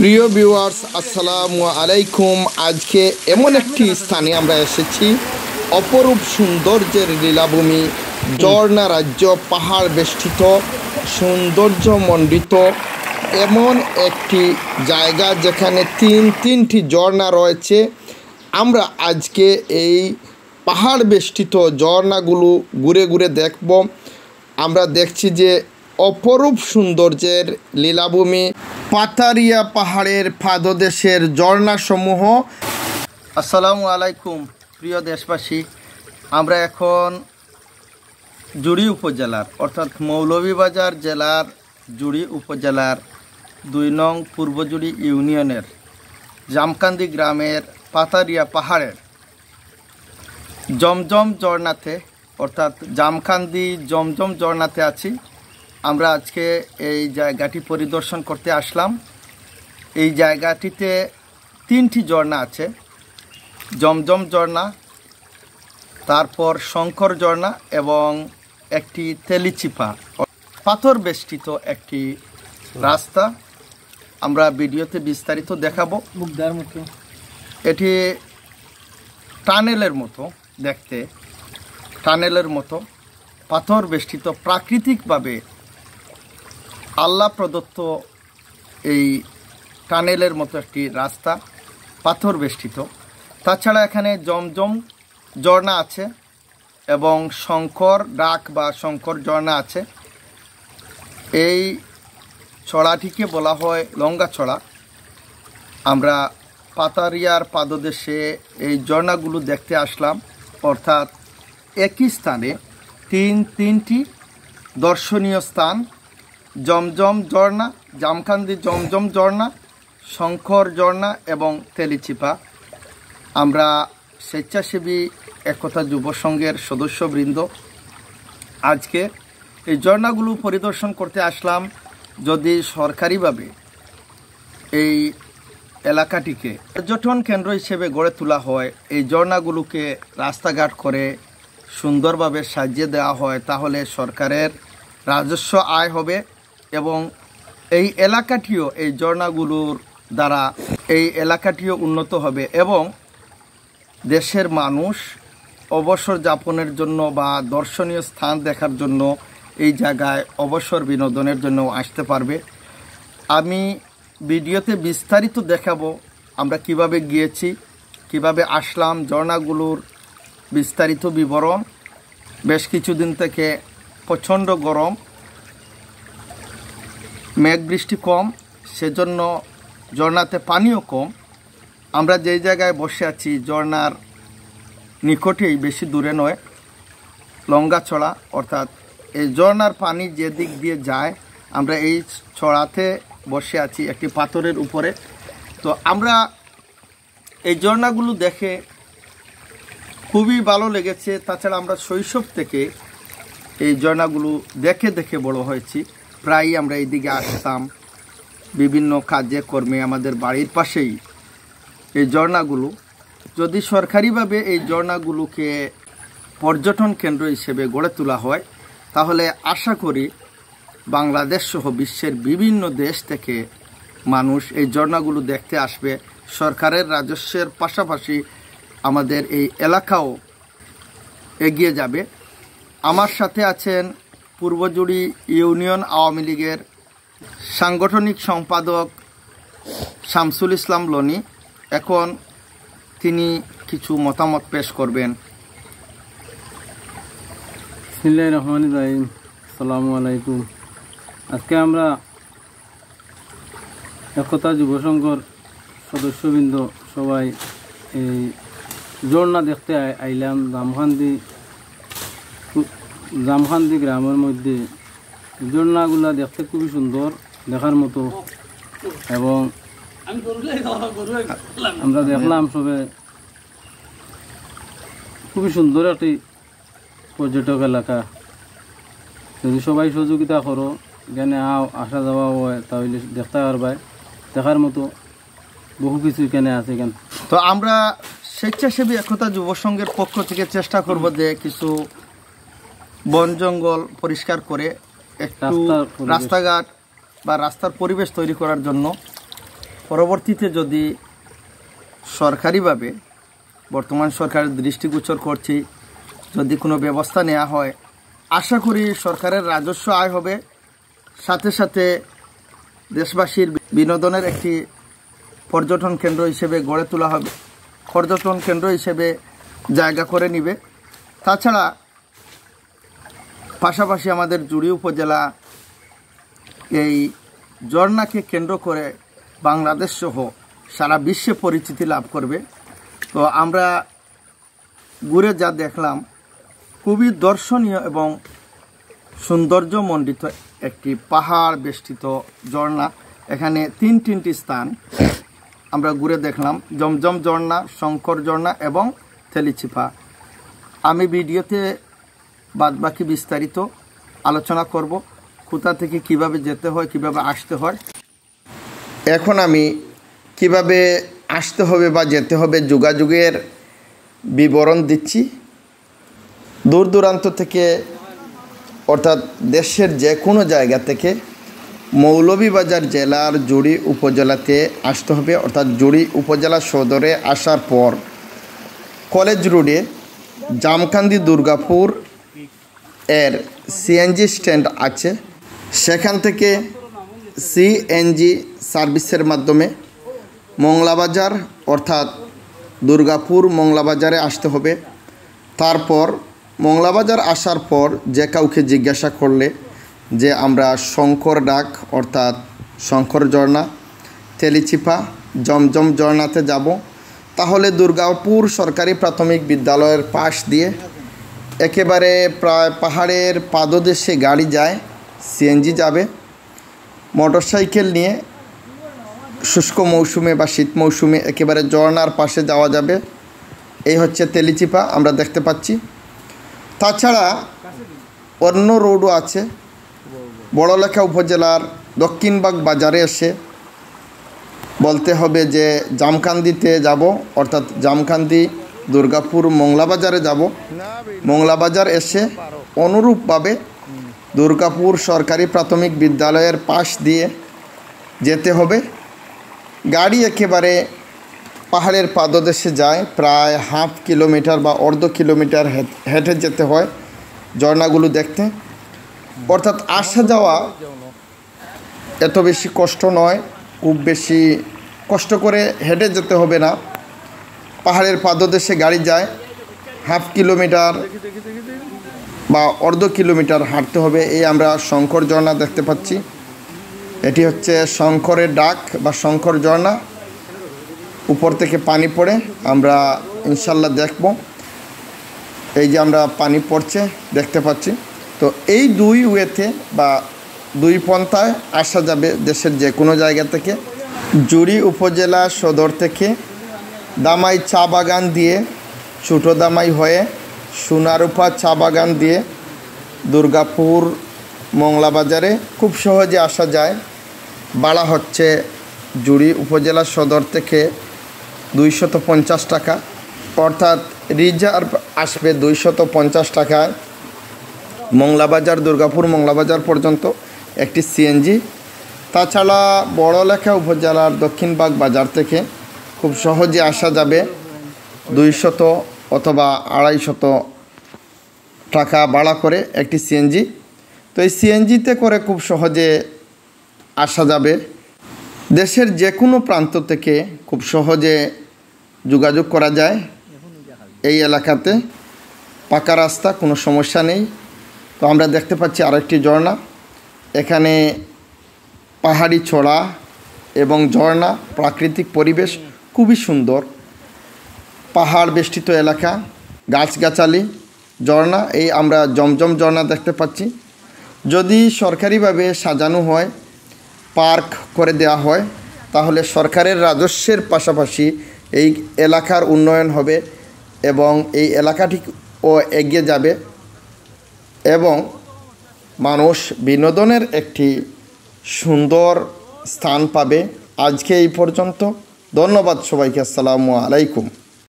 প্রিয় ভিউয়ার্স, আসসালামু আলাইকুম। আজকে এমন একটি স্থানে আমরা এসেছি, অপরূপ সৌন্দর্যের লীলাভূমি, ঝর্ণা রাজ্য, পাহাড় বেষ্টিত, সৌন্দর্যমণ্ডিত এমন একটি জায়গা যেখানে তিনটি ঝর্ণা রয়েছে। আমরা আজকে এই পাহাড় বেষ্টিত ঝর্ণাগুলো ঘুরে ঘুরে দেখব। আমরা দেখছি যে অপরূপ সৌন্দর্যের লীলাভূমি পাতারিয়া পাহাড়ের পাদদেশের ঝর্ণাসমূহ। আসসালামু আলাইকুম প্রিয় দেশবাসী, আমরা এখন জুড়ি উপজেলার অর্থাৎ মৌলভীবাজার জেলার জুড়ি উপজেলার ২ নং পূর্বজুড়ি ইউনিয়নের জামকান্দি গ্রামের পাতারিয়া পাহাড়ের জমজম ঝর্ণাতে অর্থাৎ জামকান্দি জমজম ঝর্ণাতে আছি। আমরা আজকে এই জায়গাটি পরিদর্শন করতে আসলাম। এই জায়গাটিতে 3টি ঝর্ণা আছে, জমজম ঝর্ণা, তারপর শঙ্কর ঝর্ণা এবং একটি তেলিচিপা পাথর বেষ্টিত একটি রাস্তা। আমরা ভিডিওতে বিস্তারিত দেখাবো। এটি টানেলের মতো দেখতে, টানেলের মতো পাথর বেষ্টিত প্রাকৃতিকভাবে আল্লাহ প্রদত্ত এই টানেলের মতো একটি রাস্তা, পাথর বেষ্টিত। তাছাড়া এখানে জমজম ঝর্ণা আছে এবং শঙ্কর ডাক বা শঙ্কর ঝর্ণা আছে। এই ছড়াটিকে বলা হয় লঙ্গা ছড়া। আমরা পাতারিয়ার পাদদেশে এই ঝর্ণাগুলো দেখতে আসলাম, অর্থাৎ একই স্থানে তিনটি দর্শনীয় স্থান, জমজম ঝর্ণা, জামকান্দি জমজম ঝর্ণা, শঙ্কর ঝর্ণা এবং তেলিচিপা। আমরা স্বেচ্ছাসেবী একতা যুব সংঘের সদস্যবৃন্দ আজকে এই ঝর্ণাগুলো পরিদর্শন করতে আসলাম। যদি সরকারিভাবে এই এলাকাটিকে পর্যটন কেন্দ্র হিসেবে গড়ে তোলা হয়, এই ঝর্ণাগুলোকে রাস্তাঘাট করে সুন্দরভাবে সাজিয়ে দেওয়া হয়, তাহলে সরকারের রাজস্ব আয় হবে এবং এই এলাকাটিও এই ঝর্ণাগুলোর দ্বারা এই এলাকাটিও উন্নত হবে এবং দেশের মানুষ অবসর যাপনের জন্য বা দর্শনীয় স্থান দেখার জন্য এই জায়গায় অবসর বিনোদনের জন্য আসতে পারবে। আমি ভিডিওতে বিস্তারিত দেখাবো আমরা কিভাবে গিয়েছি, কিভাবে আসলাম, ঝর্ণাগুলোর বিস্তারিত বিবরণ। বেশ কিছুদিন থেকে প্রচণ্ড গরম, মেঘ বৃষ্টি কম, সেজন্য ঝর্ণাতে পানিও কম। আমরা যেই জায়গায় বসে আছি ঝর্ণার নিকটেই, বেশি দূরে নয়, লঙ্গা ছড়া, অর্থাৎ এই ঝর্ণার পানি যে দিক দিয়ে যায়, আমরা এই ছড়াতে বসে আছি একটি পাথরের উপরে। তো আমরা এই ঝর্ণাগুলো দেখে খুবই ভালো লেগেছে। তাছাড়া আমরা শৈশব থেকে এই ঝর্ণাগুলো দেখে দেখে বড় হয়েছি। প্রায়ই আমরা এইদিকে আসতাম বিভিন্ন কাজে কর্মে। আমাদের বাড়ির পাশেই এই ঝর্ণাগুলো। যদি সরকারিভাবে এই ঝর্ণাগুলোকে পর্যটন কেন্দ্র হিসেবে গড়ে তোলা হয়, তাহলে আশা করি বাংলাদেশ সহ বিশ্বের বিভিন্ন দেশ থেকে মানুষ এই ঝর্ণাগুলো দেখতে আসবে। সরকারের রাজস্বের পাশাপাশি আমাদের এই এলাকাও এগিয়ে যাবে। আমার সাথে আছেন পূর্বজুড়ি ইউনিয়ন আওয়ামী লীগের সাংগঠনিক সম্পাদক শামসুল ইসলাম লনি। এখন তিনি কিছু মতামত পেশ করবেন। বিসমিল্লাহির রহমানির রহিম। আসসালামু আলাইকুম। আজকে আমরা একতা যুব সংঘর সদস্যবৃন্দ সবাই এই ঝর্ণা দেখতে আইলাম। জামকান্দি গ্রামের মধ্যে ঝর্ণাগুলা দেখতে খুবই সুন্দর, দেখার মতো, এবং আমরা দেখলাম সবে খুবই সুন্দর একটি পর্যটক এলাকা। যদি সবাই সহযোগিতা করো, এখানে আসা যাওয়া হয়, তাহলে দেখতে পারবাই, দেখার মতো বহু কিছু এখানে আছে। এখানে তো আমরা স্বেচ্ছাসেবী একতা যুব সংঘের পক্ষ থেকে চেষ্টা করব যে কিছু বন জঙ্গল পরিষ্কার করে একটু রাস্তাঘাট বা রাস্তার পরিবেশ তৈরি করার জন্য পরবর্তীতে যদি সরকারিভাবে বর্তমান সরকারের দৃষ্টিগোচর করছি যদি কোনো ব্যবস্থা নেওয়া হয়, আশা করি সরকারের রাজস্ব আয় হবে, সাথে সাথে দেশবাসীর বিনোদনের একটি পর্যটন কেন্দ্র হিসেবে গড়ে তোলা হবে, পর্যটন কেন্দ্র হিসেবে জায়গা করে নিবে। তাছাড়া পাশাপাশি আমাদের জুড়ি উপজেলা এই ঝর্ণাকে কেন্দ্র করে বাংলাদেশ সহ সারা বিশ্বে পরিচিতি লাভ করবে। তো আমরা ঘুরে যা দেখলাম, খুবই দর্শনীয় এবং সৌন্দর্যমণ্ডিত একটি পাহাড় বেষ্টিত ঝর্ণা। এখানে তিনটি স্থান আমরা ঘুরে দেখলাম, জমজম ঝর্ণা, শঙ্কর ঝর্ণা এবং তেলিচিপা। আমি ভিডিওতে বাদবাকি বিস্তারিত আলোচনা করব, কোথা থেকে কিভাবে যেতে হয়, কিভাবে আসতে হয়। এখন আমি কিভাবে আসতে হবে বা যেতে হবে যোগাযোগের বিবরণ দিচ্ছি। দূর দূরান্ত থেকে অর্থাৎ দেশের যে কোনো জায়গা থেকে মৌলভীবাজার জেলার জুড়ি উপজেলাতে আসতে হবে। অর্থাৎ জুড়ি উপজেলা সদরে আসার পর কলেজ রোডে জামকান্দি দুর্গাপুর এর সিএনজি স্ট্যান্ড আছে, সেখান থেকে সিএনজি সার্ভিসের মাধ্যমে মংলাবাজার অর্থাৎ দুর্গাপুর মংলাবাজারে আসতে হবে। তারপর মংলাবাজার আসার পর যে কাউকে জিজ্ঞাসা করলে যে আমরা শঙ্কর ডাক অর্থাৎ শঙ্কর ঝর্ণা, তেলিচিপা, জমজম ঝর্ণাতে যাব, তাহলে দুর্গাপুর সরকারি প্রাথমিক বিদ্যালয়ের পাশ দিয়ে একেবারে প্রায় পাহাড়ের পাদদেশে গাড়ি যায়, সিএনজি যাবে। মোটরসাইকেল নিয়ে শুষ্ক মৌসুমে বা শীত মৌসুমে একেবারে ঝর্ণার পাশে যাওয়া যাবে। এই হচ্ছে তেলিচিপা আমরা দেখতে পাচ্ছি। তাছাড়া অন্য রোডও আছে। বড়লেখা উপজেলার দক্ষিণবাগ বাজারে এসে বলতে হবে যে জামকান্দিতে যাব, অর্থাৎ জামকান্দি দুর্গাপুর মংলাবাজারে যাব। মংলাবাজার এসে অনুরূপভাবে দুর্গাপুর সরকারি প্রাথমিক বিদ্যালয়ের পাশ দিয়ে যেতে হবে। গাড়ি একেবারে পাহাড়ের পাদদেশে যায়, প্রায় হাফ কিলোমিটার বা অর্ধ কিলোমিটার হেঁটে যেতে হয় ঝর্ণাগুলো দেখতে। অর্থাৎ আসা যাওয়া এত বেশি কষ্ট নয়, খুব বেশি কষ্ট করে হেঁটে যেতে হবে না। পাহাড়ের পাদদেশে গাড়ি যায়, হাফ কিলোমিটার বা অর্ধ কিলোমিটার হাঁটতে হবে। এই আমরা শঙ্কর ঝর্ণা দেখতে পাচ্ছি। এটি হচ্ছে শঙ্করের ডাক বা শঙ্কর ঝর্ণা। উপর থেকে পানি পড়ে, আমরা ইনশাল্লাহ দেখব। এই যে আমরা পানি পড়ছে দেখতে পাচ্ছি। তো এই দুই ওয়েতে বা দুই পন্থায় আসা যাবে দেশের যে কোনো জায়গা থেকে। জুড়ি উপজেলা সদর থেকে দামাই চা বাগান দিয়ে ছোটো দামাই হয়ে সোনারূপা চা বাগান দিয়ে দুর্গাপুর মংলাবাজারে খুব সহজে আসা যায়। ভাড়া হচ্ছে জুড়ি উপজেলা সদর থেকে 250 টাকা, অর্থাৎ রিজার্ভ আসবে 250 টাকায় মংলাবাজার দুর্গাপুর মংলাবাজার পর্যন্ত একটি সিএনজি। তাছাড়া বড়লেখা উপজেলার দক্ষিণবাগ বাজার থেকে খুব সহজে আসা যাবে 200 অথবা 250 টাকা ভাড়া করে একটি সিএনজি। তো এই সিএনজিতে করে খুব সহজে আসা যাবে। দেশের যে কোনো প্রান্ত থেকে খুব সহজে যোগাযোগ করা যায় এই এলাকাতে, পাকা রাস্তা, কোনো সমস্যা নেই। তো আমরা দেখতে পাচ্ছি আরেকটি ঝর্ণা। এখানে পাহাড়ি চড়া এবং ঝর্ণা, প্রাকৃতিক পরিবেশ খুবই সুন্দর। পাহাড় বেষ্টিত এলাকা, গাছগাছালি, ঝর্ণা। এই আমরা জমজম ঝর্ণা দেখতে পাচ্ছি। যদি সরকারিভাবে সাজানো হয়, পার্ক করে দেওয়া হয়, তাহলে সরকারের রাজস্বের পাশাপাশি এই এলাকার উন্নয়ন হবে এবং এই এলাকাটিও এগিয়ে যাবে এবং মানুষ বিনোদনের একটি সুন্দর স্থান পাবে। আজকে এই পর্যন্ত। ধন্যবাদ সবাইকে। আসসালামু আলাইকুম।